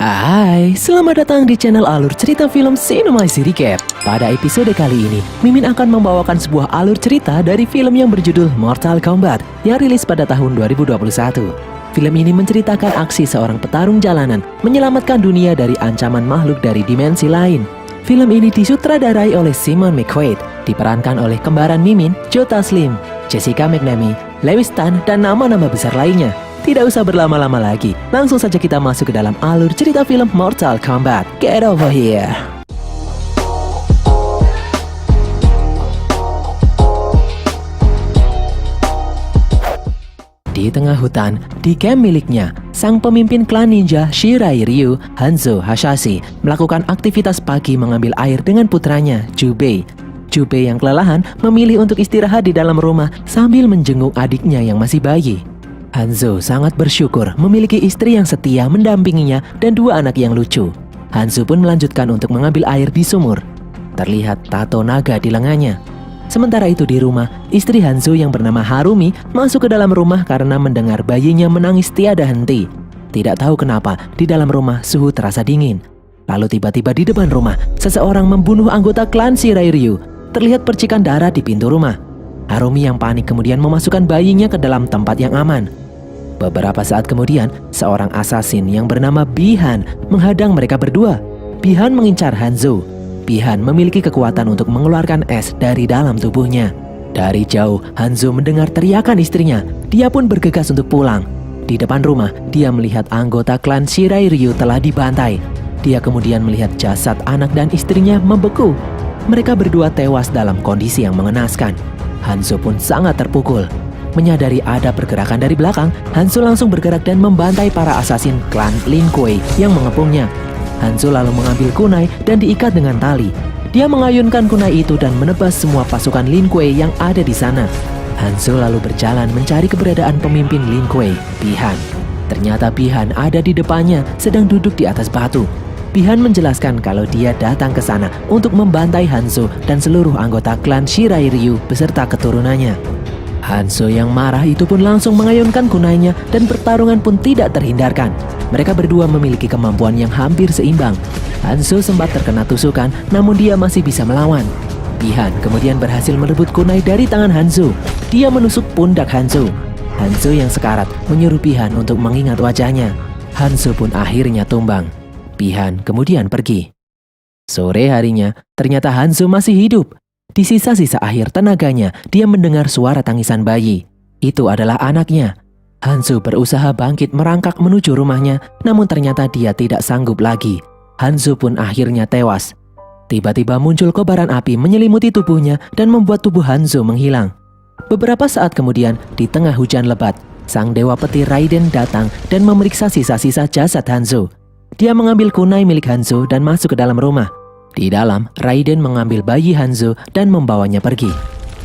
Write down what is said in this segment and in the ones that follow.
Hai, selamat datang di channel alur cerita film Cinemasi Recap. Pada episode kali ini, Mimin akan membawakan sebuah alur cerita dari film yang berjudul Mortal Kombat yang rilis pada tahun 2021. Film ini menceritakan aksi seorang petarung jalanan menyelamatkan dunia dari ancaman makhluk dari dimensi lain. Film ini disutradarai oleh Simon McQuaid, diperankan oleh kembaran Mimin, Joe Taslim, Jessica McNamee, Lewis Tan, dan nama-nama besar lainnya. Tidak usah berlama-lama lagi, langsung saja kita masuk ke dalam alur cerita film Mortal Kombat. Get over here! Di tengah hutan, di camp miliknya, sang pemimpin klan ninja Shirai Ryu, Hanzo Hasashi, melakukan aktivitas pagi mengambil air dengan putranya, Jubei. Jubei yang kelelahan memilih untuk istirahat di dalam rumah sambil menjenguk adiknya yang masih bayi. Hanzo sangat bersyukur memiliki istri yang setia mendampinginya dan dua anak yang lucu. Hanzo pun melanjutkan untuk mengambil air di sumur. Terlihat tato naga di lengannya. Sementara itu di rumah, istri Hanzo yang bernama Harumi masuk ke dalam rumah karena mendengar bayinya menangis tiada henti. Tidak tahu kenapa, di dalam rumah suhu terasa dingin. Lalu tiba-tiba di depan rumah, seseorang membunuh anggota klan Shirai Ryu. Terlihat percikan darah di pintu rumah. Harumi yang panik kemudian memasukkan bayinya ke dalam tempat yang aman. Beberapa saat kemudian, seorang asasin yang bernama Bihan menghadang mereka berdua. Bihan mengincar Hanzo. Bihan memiliki kekuatan untuk mengeluarkan es dari dalam tubuhnya. Dari jauh, Hanzo mendengar teriakan istrinya. Dia pun bergegas untuk pulang. Di depan rumah, dia melihat anggota klan Shirai Ryu telah dibantai. Dia kemudian melihat jasad anak dan istrinya membeku. Mereka berdua tewas dalam kondisi yang mengenaskan. Hanzo pun sangat terpukul. Menyadari ada pergerakan dari belakang, Hanzo langsung bergerak dan membantai para asasin klan Lin Kuei yang mengepungnya. Hanzo lalu mengambil kunai dan diikat dengan tali. Dia mengayunkan kunai itu dan menebas semua pasukan Lin Kuei yang ada di sana. Hanzo lalu berjalan mencari keberadaan pemimpin Lin Kuei, Bihan. Ternyata Bihan ada di depannya sedang duduk di atas batu. Bihan menjelaskan kalau dia datang ke sana untuk membantai Hanzo dan seluruh anggota klan Shirai Ryu beserta keturunannya. Hanzo yang marah itu pun langsung mengayunkan kunainya dan pertarungan pun tidak terhindarkan. Mereka berdua memiliki kemampuan yang hampir seimbang. Hanzo sempat terkena tusukan, namun dia masih bisa melawan. Bihan kemudian berhasil merebut kunai dari tangan Hanzo. Dia menusuk pundak Hanzo. Hanzo yang sekarat menyuruh Bihan untuk mengingat wajahnya. Hanzo pun akhirnya tumbang. Bihan kemudian pergi. Sore harinya, ternyata Hanzo masih hidup. Di sisa-sisa akhir tenaganya, dia mendengar suara tangisan bayi. Itu adalah anaknya. Hanzo berusaha bangkit merangkak menuju rumahnya, namun ternyata dia tidak sanggup lagi. Hanzo pun akhirnya tewas. Tiba-tiba muncul kobaran api menyelimuti tubuhnya dan membuat tubuh Hanzo menghilang. Beberapa saat kemudian, di tengah hujan lebat, sang dewa petir Raiden datang dan memeriksa sisa-sisa jasad Hanzo. Dia mengambil kunai milik Hanzo dan masuk ke dalam rumah. Di dalam, Raiden mengambil bayi Hanzo dan membawanya pergi.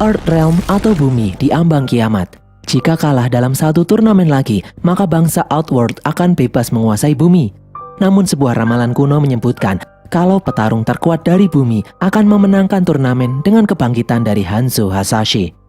Earth Realm atau bumi diambang kiamat. Jika kalah dalam satu turnamen lagi, maka bangsa Outworld akan bebas menguasai bumi. Namun sebuah ramalan kuno menyebutkan kalau petarung terkuat dari bumi akan memenangkan turnamen dengan kebangkitan dari Hanzo Hasashi.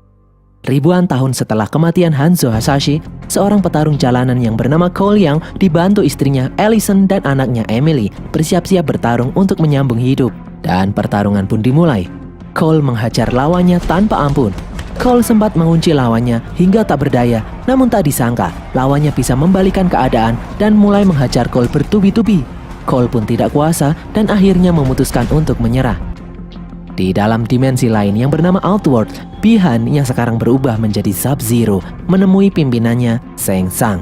Ribuan tahun setelah kematian Hanzo Hasashi, seorang petarung jalanan yang bernama Cole Young dibantu istrinya Allison dan anaknya Emily bersiap-siap bertarung untuk menyambung hidup. Dan pertarungan pun dimulai. Cole menghajar lawannya tanpa ampun. Cole sempat mengunci lawannya hingga tak berdaya, namun tak disangka lawannya bisa membalikan keadaan dan mulai menghajar Cole bertubi-tubi. Cole pun tidak kuasa dan akhirnya memutuskan untuk menyerah. Di dalam dimensi lain yang bernama Outworld, Bihan yang sekarang berubah menjadi Sub-Zero menemui pimpinannya, Shang Tsung.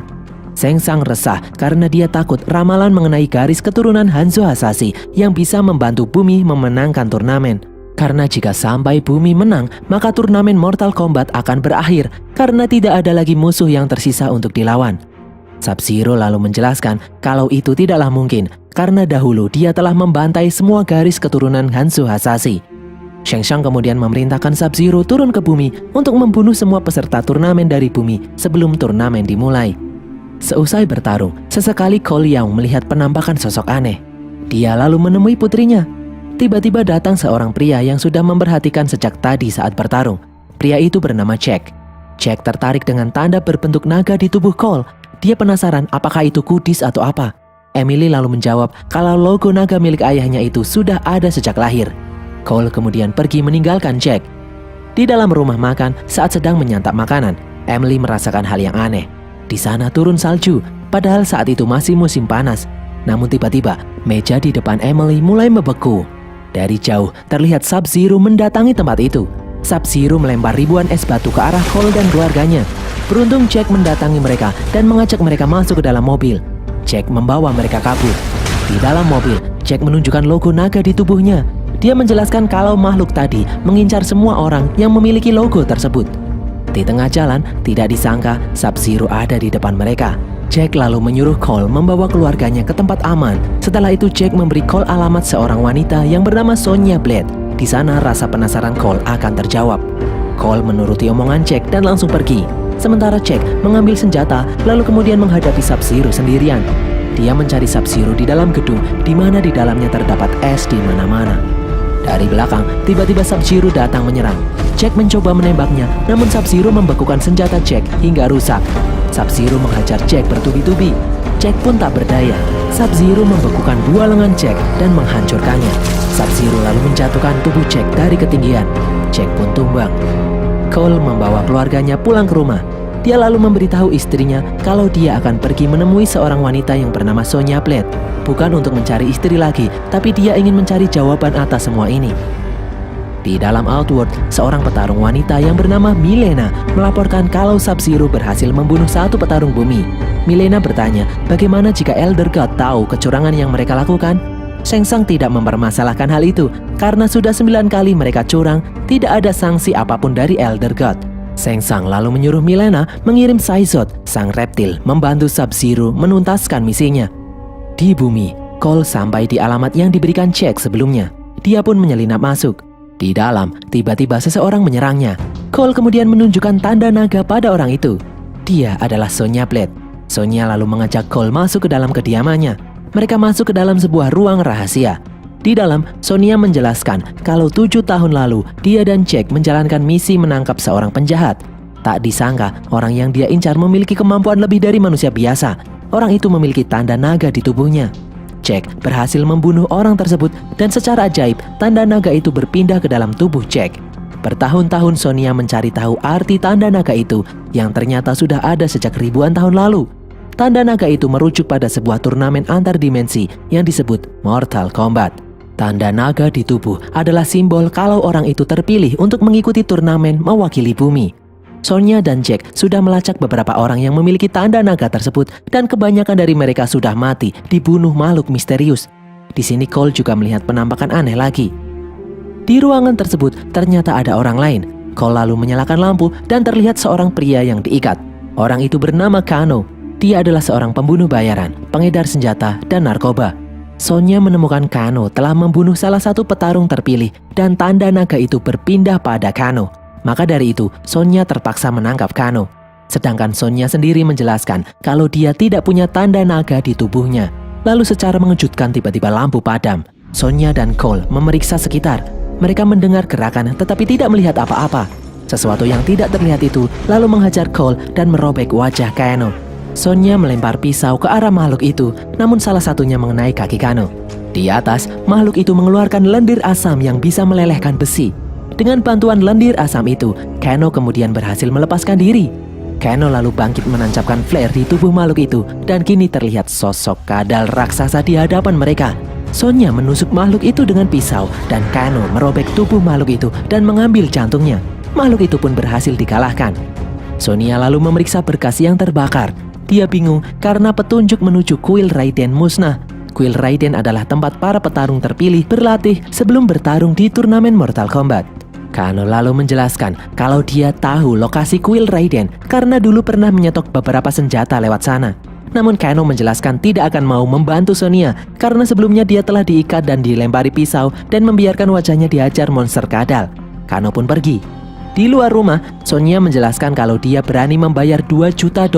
Shang Tsung resah karena dia takut ramalan mengenai garis keturunan Hanzo Hasashi yang bisa membantu bumi memenangkan turnamen. Karena jika sampai bumi menang, maka turnamen Mortal Kombat akan berakhir karena tidak ada lagi musuh yang tersisa untuk dilawan. Sub-Zero lalu menjelaskan kalau itu tidaklah mungkin karena dahulu dia telah membantai semua garis keturunan Hanzo Hasashi. Shang Tsung kemudian memerintahkan Sub-Zero turun ke bumi untuk membunuh semua peserta turnamen dari bumi sebelum turnamen dimulai. Seusai bertarung, sesekali Cole Young melihat penampakan sosok aneh. Dia lalu menemui putrinya. Tiba-tiba datang seorang pria yang sudah memperhatikan sejak tadi saat bertarung. Pria itu bernama Jack. Jack tertarik dengan tanda berbentuk naga di tubuh Cole. Dia penasaran apakah itu kudis atau apa. Emily lalu menjawab kalau logo naga milik ayahnya itu sudah ada sejak lahir. Cole kemudian pergi meninggalkan Jack. Di dalam rumah makan saat sedang menyantap makanan, Emily merasakan hal yang aneh. Di sana turun salju, padahal saat itu masih musim panas. Namun tiba-tiba, meja di depan Emily mulai membeku. Dari jauh, terlihat Sub-Zero mendatangi tempat itu. Sub-Zero melempar ribuan es batu ke arah Cole dan keluarganya. Beruntung Jack mendatangi mereka dan mengajak mereka masuk ke dalam mobil. Jack membawa mereka kabur. Di dalam mobil, Jack menunjukkan logo naga di tubuhnya. Dia menjelaskan kalau makhluk tadi mengincar semua orang yang memiliki logo tersebut. Di tengah jalan, tidak disangka Sub-Zero ada di depan mereka. Jack lalu menyuruh Cole membawa keluarganya ke tempat aman. Setelah itu Jack memberi Cole alamat seorang wanita yang bernama Sonya Blade. Di sana rasa penasaran Cole akan terjawab. Cole menuruti omongan Jack dan langsung pergi. Sementara Jack mengambil senjata lalu kemudian menghadapi Sub-Zero sendirian. Dia mencari Sub-Zero di dalam gedung di mana di dalamnya terdapat es di mana-mana. Dari belakang, tiba-tiba Sub-Zero datang menyerang. Jack mencoba menembaknya, namun Sub-Zero membekukan senjata Jack hingga rusak. Sub-Zero menghajar Jack bertubi-tubi. Jack pun tak berdaya. Sub-Zero membekukan dua lengan Jack dan menghancurkannya. Sub-Zero lalu menjatuhkan tubuh Jack dari ketinggian. Jack pun tumbang. Cole membawa keluarganya pulang ke rumah. Dia lalu memberitahu istrinya kalau dia akan pergi menemui seorang wanita yang bernama Sonya Blade. Bukan untuk mencari istri lagi, tapi dia ingin mencari jawaban atas semua ini. Di dalam Outworld, seorang petarung wanita yang bernama Milena melaporkan kalau Sub-Zero berhasil membunuh satu petarung bumi. Milena bertanya, bagaimana jika Elder God tahu kecurangan yang mereka lakukan? Shang Tsung tidak mempermasalahkan hal itu, karena sudah 9 kali mereka curang, tidak ada sanksi apapun dari Elder God. Shang Tsung lalu menyuruh Milena mengirim Saizot, sang reptil, membantu Sub-Zero menuntaskan misinya. Di bumi, Cole sampai di alamat yang diberikan Jack sebelumnya. Dia pun menyelinap masuk. Di dalam, tiba-tiba seseorang menyerangnya. Cole kemudian menunjukkan tanda naga pada orang itu. Dia adalah Sonya Blade. Sonya lalu mengajak Cole masuk ke dalam kediamannya. Mereka masuk ke dalam sebuah ruang rahasia. Di dalam, Sonya menjelaskan kalau 7 tahun lalu dia dan Jack menjalankan misi menangkap seorang penjahat. Tak disangka, orang yang dia incar memiliki kemampuan lebih dari manusia biasa. Orang itu memiliki tanda naga di tubuhnya. Jack berhasil membunuh orang tersebut dan secara ajaib, tanda naga itu berpindah ke dalam tubuh Jack. Bertahun-tahun Sonya mencari tahu arti tanda naga itu yang ternyata sudah ada sejak ribuan tahun lalu. Tanda naga itu merujuk pada sebuah turnamen antar dimensi yang disebut Mortal Kombat. Tanda naga di tubuh adalah simbol kalau orang itu terpilih untuk mengikuti turnamen mewakili bumi. Sonya dan Jack sudah melacak beberapa orang yang memiliki tanda naga tersebut dan kebanyakan dari mereka sudah mati dibunuh makhluk misterius. Di sini Cole juga melihat penampakan aneh lagi. Di ruangan tersebut ternyata ada orang lain. Cole lalu menyalakan lampu dan terlihat seorang pria yang diikat. Orang itu bernama Kano. Dia adalah seorang pembunuh bayaran, pengedar senjata, dan narkoba. Sonya menemukan Kano telah membunuh salah satu petarung terpilih dan tanda naga itu berpindah pada Kano. Maka dari itu, Sonya terpaksa menangkap Kano. Sedangkan Sonya sendiri menjelaskan kalau dia tidak punya tanda naga di tubuhnya. Lalu secara mengejutkan tiba-tiba lampu padam. Sonya dan Cole memeriksa sekitar. Mereka mendengar gerakan tetapi tidak melihat apa-apa. Sesuatu yang tidak terlihat itu lalu menghajar Cole dan merobek wajah Kano. Sonya melempar pisau ke arah makhluk itu, namun salah satunya mengenai kaki Kano. Di atas, makhluk itu mengeluarkan lendir asam yang bisa melelehkan besi. Dengan bantuan lendir asam itu, Kano kemudian berhasil melepaskan diri. Kano lalu bangkit menancapkan flare di tubuh makhluk itu, dan kini terlihat sosok kadal raksasa di hadapan mereka. Sonya menusuk makhluk itu dengan pisau, dan Kano merobek tubuh makhluk itu dan mengambil jantungnya. Makhluk itu pun berhasil dikalahkan. Sonya lalu memeriksa berkas yang terbakar. Dia bingung karena petunjuk menuju kuil Raiden musnah. Kuil Raiden adalah tempat para petarung terpilih berlatih sebelum bertarung di turnamen Mortal Kombat. Kano lalu menjelaskan kalau dia tahu lokasi kuil Raiden karena dulu pernah menyetok beberapa senjata lewat sana. Namun Kano menjelaskan tidak akan mau membantu Sonya karena sebelumnya dia telah diikat dan dilempari pisau dan membiarkan wajahnya dihajar monster kadal. Kano pun pergi. Di luar rumah, Sonya menjelaskan kalau dia berani membayar $2 juta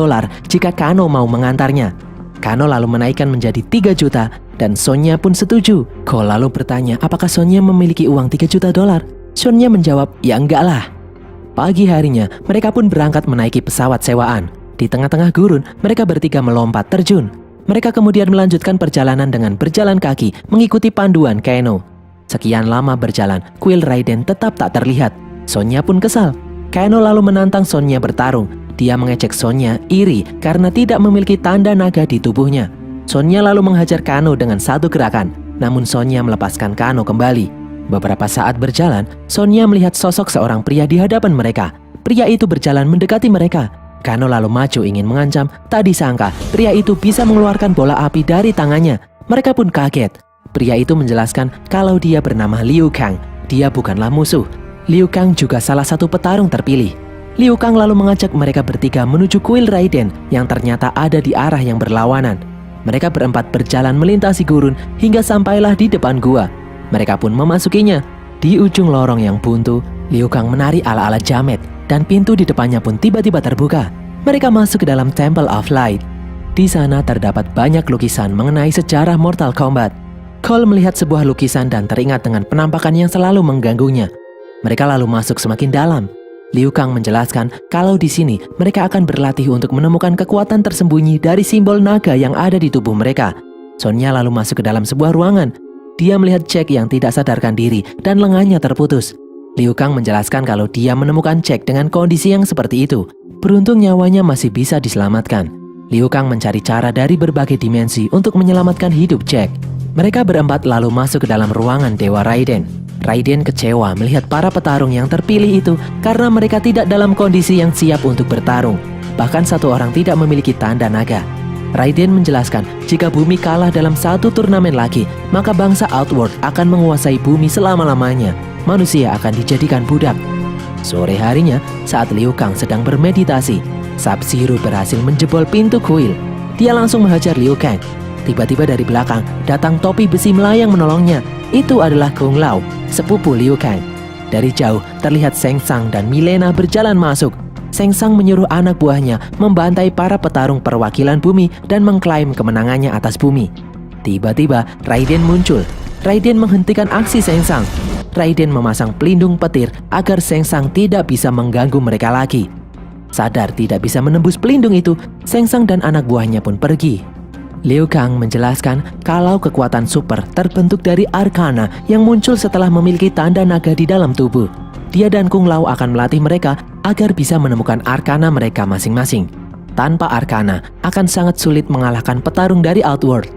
jika Kano mau mengantarnya. Kano lalu menaikkan menjadi 3 juta dan Sonya pun setuju. Cole lalu bertanya apakah Sonya memiliki uang $3 juta. Sonya menjawab, ya enggak lah. Pagi harinya, mereka pun berangkat menaiki pesawat sewaan. Di tengah-tengah gurun, mereka bertiga melompat terjun. Mereka kemudian melanjutkan perjalanan dengan berjalan kaki mengikuti panduan Kano. Sekian lama berjalan, kuil Raiden tetap tak terlihat. Sonya pun kesal. Kano lalu menantang Sonya bertarung. Dia mengejek Sonya iri karena tidak memiliki tanda naga di tubuhnya. Sonya lalu menghajar Kano dengan satu gerakan, namun Sonya melepaskan Kano kembali. Beberapa saat berjalan, Sonya melihat sosok seorang pria di hadapan mereka. Pria itu berjalan mendekati mereka. Kano lalu maju ingin mengancam, tak disangka pria itu bisa mengeluarkan bola api dari tangannya. Mereka pun kaget. Pria itu menjelaskan kalau dia bernama Liu Kang. Dia bukanlah musuh. Liu Kang juga salah satu petarung terpilih. Liu Kang lalu mengajak mereka bertiga menuju kuil Raiden yang ternyata ada di arah yang berlawanan. Mereka berempat berjalan melintasi gurun hingga sampailah di depan gua. Mereka pun memasukinya. Di ujung lorong yang buntu, Liu Kang menari ala-ala jamet dan pintu di depannya pun tiba-tiba terbuka. Mereka masuk ke dalam Temple of Light. Di sana terdapat banyak lukisan mengenai sejarah Mortal Kombat. Cole melihat sebuah lukisan dan teringat dengan penampakan yang selalu mengganggunya. Mereka lalu masuk semakin dalam. Liu Kang menjelaskan kalau di sini mereka akan berlatih untuk menemukan kekuatan tersembunyi dari simbol naga yang ada di tubuh mereka. Sonya lalu masuk ke dalam sebuah ruangan. Dia melihat Jack yang tidak sadarkan diri dan lengannya terputus. Liu Kang menjelaskan kalau dia menemukan Jack dengan kondisi yang seperti itu. Beruntung nyawanya masih bisa diselamatkan. Liu Kang mencari cara dari berbagai dimensi untuk menyelamatkan hidup Jack. Mereka berempat lalu masuk ke dalam ruangan Dewa Raiden. Raiden kecewa melihat para petarung yang terpilih itu karena mereka tidak dalam kondisi yang siap untuk bertarung. Bahkan satu orang tidak memiliki tanda naga. Raiden menjelaskan jika bumi kalah dalam satu turnamen lagi, maka bangsa Outworld akan menguasai bumi selama-lamanya. Manusia akan dijadikan budak. Sore harinya, saat Liu Kang sedang bermeditasi, Sub-Zero berhasil menjebol pintu kuil. Dia langsung menghajar Liu Kang. Tiba-tiba dari belakang, datang topi besi melayang menolongnya. Itu adalah Kung Lao, sepupu Liu Kang. Dari jauh, terlihat Shang Tsung dan Mileena berjalan masuk. Shang Tsung menyuruh anak buahnya membantai para petarung perwakilan bumi dan mengklaim kemenangannya atas bumi. Tiba-tiba, Raiden muncul. Raiden menghentikan aksi Shang Tsung. Raiden memasang pelindung petir agar Shang Tsung tidak bisa mengganggu mereka lagi. Sadar tidak bisa menembus pelindung itu, Shang Tsung dan anak buahnya pun pergi. Liu Kang menjelaskan kalau kekuatan super terbentuk dari Arcana yang muncul setelah memiliki tanda naga di dalam tubuh. Dia dan Kung Lao akan melatih mereka agar bisa menemukan Arcana mereka masing-masing. Tanpa Arcana, akan sangat sulit mengalahkan petarung dari Outworld.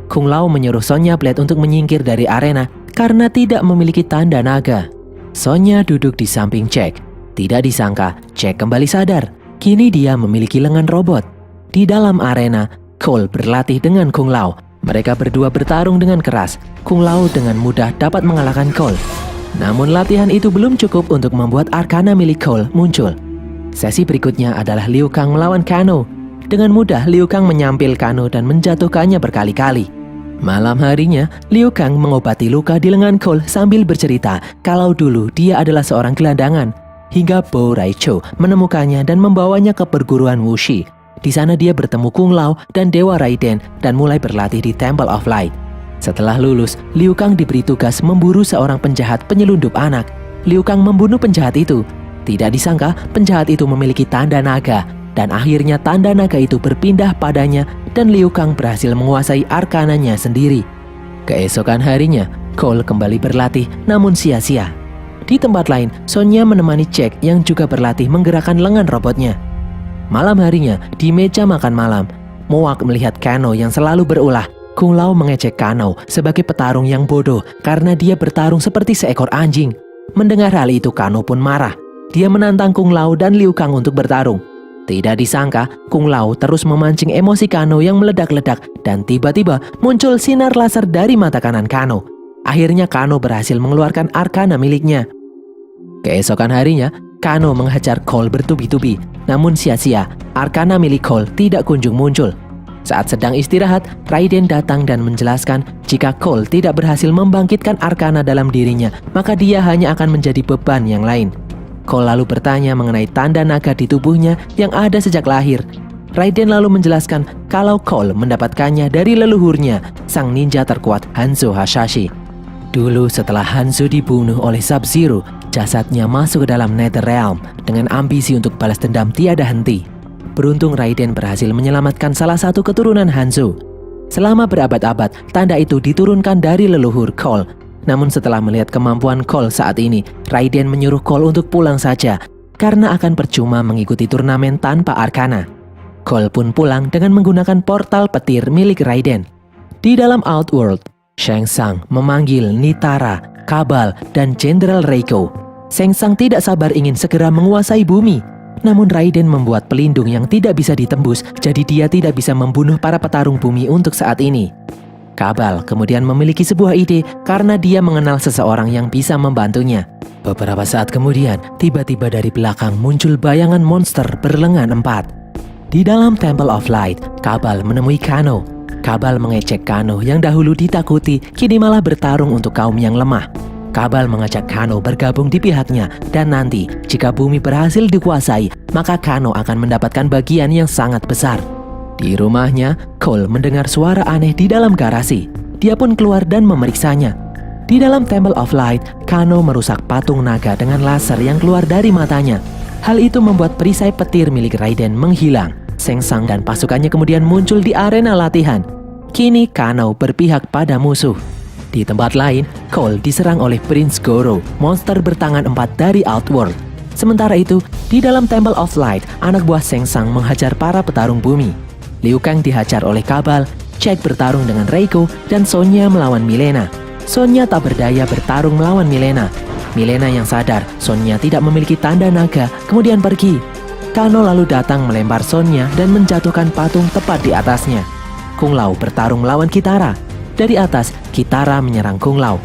Kung Lao menyuruh Sonya Blade untuk menyingkir dari arena karena tidak memiliki tanda naga. Sonya duduk di samping Jack. Tidak disangka, Jack kembali sadar. Kini dia memiliki lengan robot. Di dalam arena, Cole berlatih dengan Kung Lao. Mereka berdua bertarung dengan keras. Kung Lao dengan mudah dapat mengalahkan Cole. Namun latihan itu belum cukup untuk membuat Arcana milik Cole muncul. Sesi berikutnya adalah Liu Kang melawan Kano. Dengan mudah Liu Kang menyampil Kano dan menjatuhkannya berkali-kali. Malam harinya, Liu Kang mengobati luka di lengan Cole sambil bercerita kalau dulu dia adalah seorang gelandangan. Hingga Bo Raicho menemukannya dan membawanya ke perguruan Wuxi. Di sana dia bertemu Kung Lao dan Dewa Raiden dan mulai berlatih di Temple of Light. Setelah lulus, Liu Kang diberi tugas memburu seorang penjahat penyelundup anak. Liu Kang membunuh penjahat itu. Tidak disangka penjahat itu memiliki tanda naga. Dan akhirnya tanda naga itu berpindah padanya dan Liu Kang berhasil menguasai arkananya sendiri. Keesokan harinya, Cole kembali berlatih namun sia-sia. Di tempat lain, Sonya menemani Jack yang juga berlatih menggerakkan lengan robotnya. Malam harinya, di meja makan malam, Moak melihat Kano yang selalu berulah. Kung Lao mengejek Kano sebagai petarung yang bodoh karena dia bertarung seperti seekor anjing. Mendengar hal itu, Kano pun marah. Dia menantang Kung Lao dan Liu Kang untuk bertarung. Tidak disangka, Kung Lao terus memancing emosi Kano yang meledak-ledak dan tiba-tiba muncul sinar laser dari mata kanan Kano. Akhirnya Kano berhasil mengeluarkan Arcana miliknya. Keesokan harinya, Kano menghajar Cole bertubi-tubi. Namun sia-sia, Arcana milik Cole tidak kunjung muncul. Saat sedang istirahat, Raiden datang dan menjelaskan jika Cole tidak berhasil membangkitkan Arcana dalam dirinya, maka dia hanya akan menjadi beban yang lain. Cole lalu bertanya mengenai tanda naga di tubuhnya yang ada sejak lahir. Raiden lalu menjelaskan kalau Cole mendapatkannya dari leluhurnya, sang ninja terkuat Hanzo Hasashi. Dulu setelah Hanzo dibunuh oleh Sub-Zero, jasadnya masuk ke dalam Netherrealm dengan ambisi untuk balas dendam tiada henti. Beruntung Raiden berhasil menyelamatkan salah satu keturunan Hanzo. Selama berabad-abad, tanda itu diturunkan dari leluhur Cole. Namun setelah melihat kemampuan Cole saat ini, Raiden menyuruh Cole untuk pulang saja, karena akan percuma mengikuti turnamen tanpa Arcana. Cole pun pulang dengan menggunakan portal petir milik Raiden. Di dalam Outworld, Shang Tsung memanggil Nitara, Kabal, dan Jenderal Reiko. Shang Tsung tidak sabar ingin segera menguasai bumi. Namun Raiden membuat pelindung yang tidak bisa ditembus, jadi dia tidak bisa membunuh para petarung bumi untuk saat ini. Kabal kemudian memiliki sebuah ide karena dia mengenal seseorang yang bisa membantunya. Beberapa saat kemudian, tiba-tiba dari belakang muncul bayangan monster berlengan 4. Di dalam Temple of Light, Kabal menemui Kano. Kabal mengecek Kano yang dahulu ditakuti, kini malah bertarung untuk kaum yang lemah. Kabal mengajak Kano bergabung di pihaknya, dan nanti jika bumi berhasil dikuasai, maka Kano akan mendapatkan bagian yang sangat besar. Di rumahnya, Cole mendengar suara aneh di dalam garasi. Dia pun keluar dan memeriksanya. Di dalam Temple of Light, Kano merusak patung naga dengan laser yang keluar dari matanya. Hal itu membuat perisai petir milik Raiden menghilang. Shang Tsung dan pasukannya kemudian muncul di arena latihan. Kini Kano berpihak pada musuh. Di tempat lain, Cole diserang oleh Prince Goro, monster bertangan 4 dari Outworld. Sementara itu, di dalam Temple of Light, anak buah Shang Tsung menghajar para petarung bumi. Liu Kang dihajar oleh Kabal, Jack bertarung dengan Reiko, dan Sonya melawan Milena. Sonya tak berdaya bertarung melawan Milena. Milena yang sadar Sonya tidak memiliki tanda naga, kemudian pergi. Kano lalu datang melempar Sonya dan menjatuhkan patung tepat di atasnya. Kung Lao bertarung melawan Kitara. Dari atas, Kitara menyerang Kung Lao.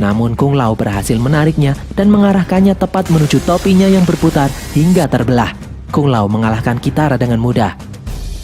Namun Kung Lao berhasil menariknya dan mengarahkannya tepat menuju topinya yang berputar hingga terbelah. Kung Lao mengalahkan Kitara dengan mudah.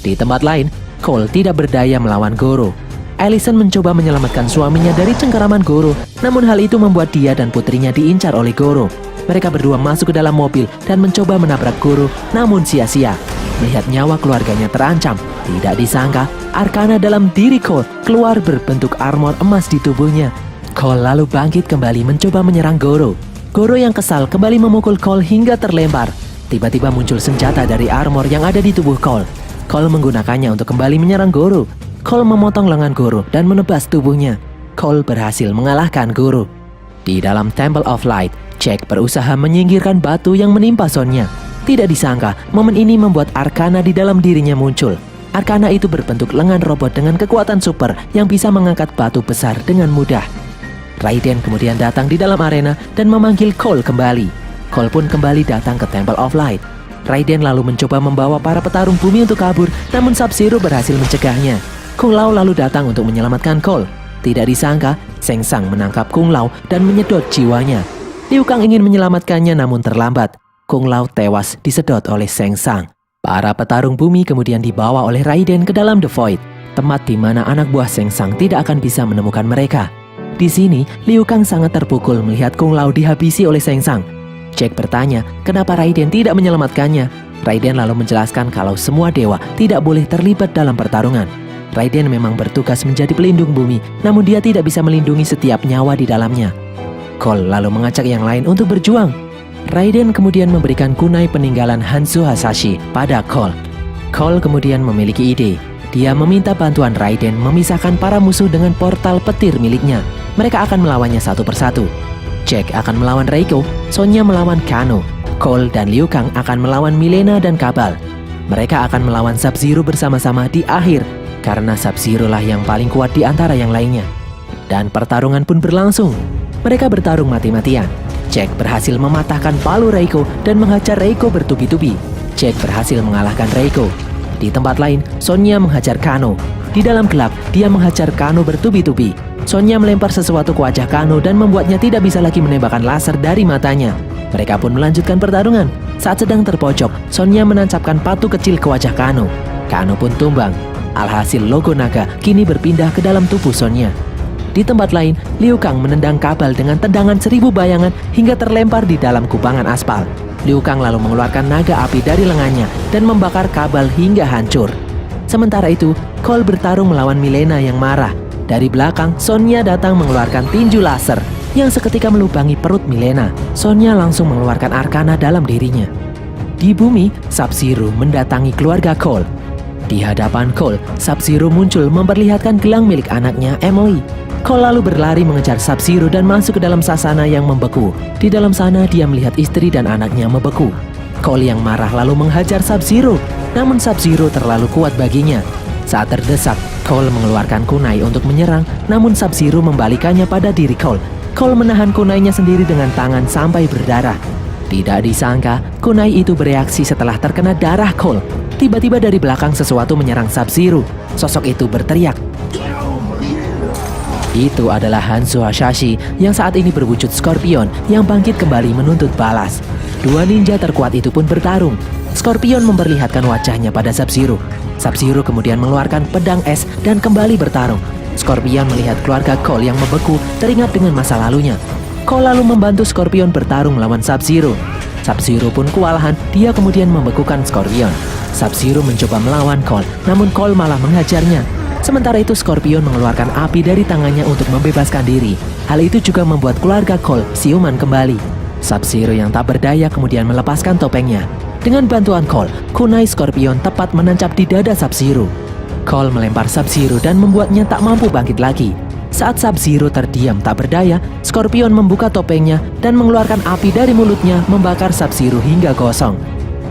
Di tempat lain, Cole tidak berdaya melawan Goro. Allison mencoba menyelamatkan suaminya dari cengkeraman Goro, namun hal itu membuat dia dan putrinya diincar oleh Goro. Mereka berdua masuk ke dalam mobil dan mencoba menabrak Goro, namun sia-sia. Melihat nyawa keluarganya terancam, tidak disangka Arcana dalam diri Cole keluar berbentuk armor emas di tubuhnya. Cole lalu bangkit kembali mencoba menyerang Goro. Goro yang kesal kembali memukul Cole hingga terlempar. Tiba-tiba muncul senjata dari armor yang ada di tubuh Cole. Cole menggunakannya untuk kembali menyerang Goro. Cole memotong lengan Goro dan menebas tubuhnya. Cole berhasil mengalahkan Goro. Di dalam Temple of Light, Jack berusaha menyingkirkan batu yang menimpa Sonya. Tidak disangka, momen ini membuat Arcana di dalam dirinya muncul. Arcana itu berbentuk lengan robot dengan kekuatan super yang bisa mengangkat batu besar dengan mudah. Raiden kemudian datang di dalam arena dan memanggil Cole kembali. Cole pun kembali datang ke Temple of Light. Raiden lalu mencoba membawa para petarung bumi untuk kabur, namun Sub-Zero berhasil mencegahnya. Kung Lao lalu datang untuk menyelamatkan Cole. Tidak disangka, Shang Tsung menangkap Kung Lao dan menyedot jiwanya. Liu Kang ingin menyelamatkannya namun terlambat. Kung Lao tewas disedot oleh Shang Tsung. Para petarung bumi kemudian dibawa oleh Raiden ke dalam The Void, tempat di mana anak buah Shang Tsung tidak akan bisa menemukan mereka. Di sini, Liu Kang sangat terpukul melihat Kung Lao dihabisi oleh Shang Tsung. Jack bertanya, kenapa Raiden tidak menyelamatkannya? Raiden lalu menjelaskan kalau semua dewa tidak boleh terlibat dalam pertarungan. Raiden memang bertugas menjadi pelindung bumi, namun dia tidak bisa melindungi setiap nyawa di dalamnya. Cole lalu mengajak yang lain untuk berjuang. Raiden kemudian memberikan kunai peninggalan Hanzo Hasashi pada Cole. Cole kemudian memiliki ide. Dia meminta bantuan Raiden memisahkan para musuh dengan portal petir miliknya. Mereka akan melawannya satu persatu. Jack akan melawan Reiko, Sonya melawan Kano, Cole dan Liu Kang akan melawan Milena dan Kabal. Mereka akan melawan Sub-Zero bersama-sama di akhir, karena Sub-Zero lah yang paling kuat di antara yang lainnya. Dan pertarungan pun berlangsung. Mereka bertarung mati-matian. Jack berhasil mematahkan palu Reiko dan menghajar Reiko bertubi-tubi. Jack berhasil mengalahkan Reiko. Di tempat lain, Sonya menghajar Kano. Di dalam gelap, dia menghajar Kano bertubi-tubi. Sonya melempar sesuatu ke wajah Kano dan membuatnya tidak bisa lagi menembakkan laser dari matanya. Mereka pun melanjutkan pertarungan. Saat sedang terpojok, Sonya menancapkan patu kecil ke wajah Kano. Kano pun tumbang. Alhasil logo naga kini berpindah ke dalam tubuh Sonya. Di tempat lain, Liu Kang menendang Kabal dengan tendangan 1000 bayangan hingga terlempar di dalam kubangan aspal. Liu Kang lalu mengeluarkan naga api dari lengannya dan membakar Kabal hingga hancur. Sementara itu, Cole bertarung melawan Milena yang marah. Dari belakang, Sonya datang mengeluarkan tinju laser yang seketika melubangi perut Milena. Sonya langsung mengeluarkan Arcana dalam dirinya. Di bumi, Sub-Zero mendatangi keluarga Cole. Di hadapan Cole, Sub-Zero muncul memperlihatkan gelang milik anaknya, Emily. Cole lalu berlari mengejar Sub-Zero dan masuk ke dalam sasana yang membeku. Di dalam sana dia melihat istri dan anaknya membeku. Cole yang marah lalu menghajar Sub-Zero, namun Sub-Zero terlalu kuat baginya. Saat terdesak, Cole mengeluarkan kunai untuk menyerang, namun Sub-Zero membalikannya pada diri Cole. Cole menahan kunainya sendiri dengan tangan sampai berdarah. Tidak disangka, kunai itu bereaksi setelah terkena darah Cole. Tiba-tiba dari belakang sesuatu menyerang Sub-Zero. Sosok itu berteriak. Itu adalah Hanzo Hasashi yang saat ini berwujud Scorpion yang bangkit kembali menuntut balas. Dua ninja terkuat itu pun bertarung. Scorpion memperlihatkan wajahnya pada Sub-Zero. Sub-Zero kemudian mengeluarkan pedang es dan kembali bertarung. Scorpion melihat keluarga Cole yang membeku teringat dengan masa lalunya. Cole lalu membantu Scorpion bertarung melawan Sub-Zero. Sub-Zero pun kewalahan, dia kemudian membekukan Scorpion. Sub-Zero mencoba melawan Cole, namun Cole malah menghajarnya. Sementara itu Scorpion mengeluarkan api dari tangannya untuk membebaskan diri. Hal itu juga membuat keluarga Cole siuman kembali. Sub-Zero yang tak berdaya kemudian melepaskan topengnya. Dengan bantuan Cole, kunai Scorpion tepat menancap di dada Sub-Zero. Cole melempar Sub-Zero dan membuatnya tak mampu bangkit lagi. Saat Sub-Zero terdiam tak berdaya, Scorpion membuka topengnya dan mengeluarkan api dari mulutnya membakar Sub-Zero hingga gosong.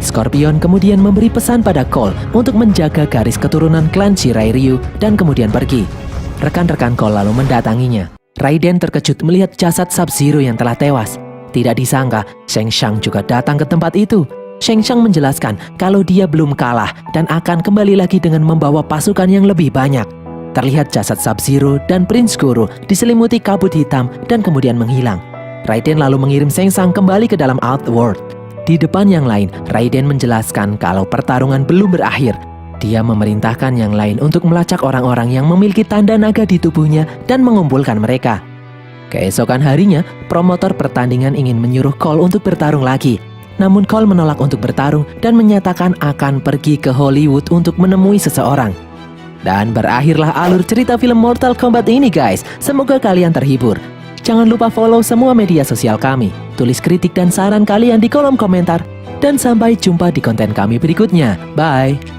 Scorpion kemudian memberi pesan pada Cole untuk menjaga garis keturunan klan Shirai Ryu dan kemudian pergi. Rekan-rekan Cole lalu mendatanginya. Raiden terkejut melihat jasad Sub-Zero yang telah tewas. Tidak disangka, Shang Tsung juga datang ke tempat itu. Shang Tsung menjelaskan kalau dia belum kalah dan akan kembali lagi dengan membawa pasukan yang lebih banyak. Terlihat jasad Sub-Zero dan Prince Goro diselimuti kabut hitam dan kemudian menghilang. Raiden lalu mengirim Shang Tsung kembali ke dalam Outworld. Di depan yang lain, Raiden menjelaskan kalau pertarungan belum berakhir. Dia memerintahkan yang lain untuk melacak orang-orang yang memiliki tanda naga di tubuhnya dan mengumpulkan mereka. Keesokan harinya, promotor pertandingan ingin menyuruh Cole untuk bertarung lagi. Namun Cole menolak untuk bertarung dan menyatakan akan pergi ke Hollywood untuk menemui seseorang. Dan berakhirlah alur cerita film Mortal Kombat ini guys. Semoga kalian terhibur. Jangan lupa follow semua media sosial kami. Tulis kritik dan saran kalian di kolom komentar. Dan sampai jumpa di konten kami berikutnya. Bye!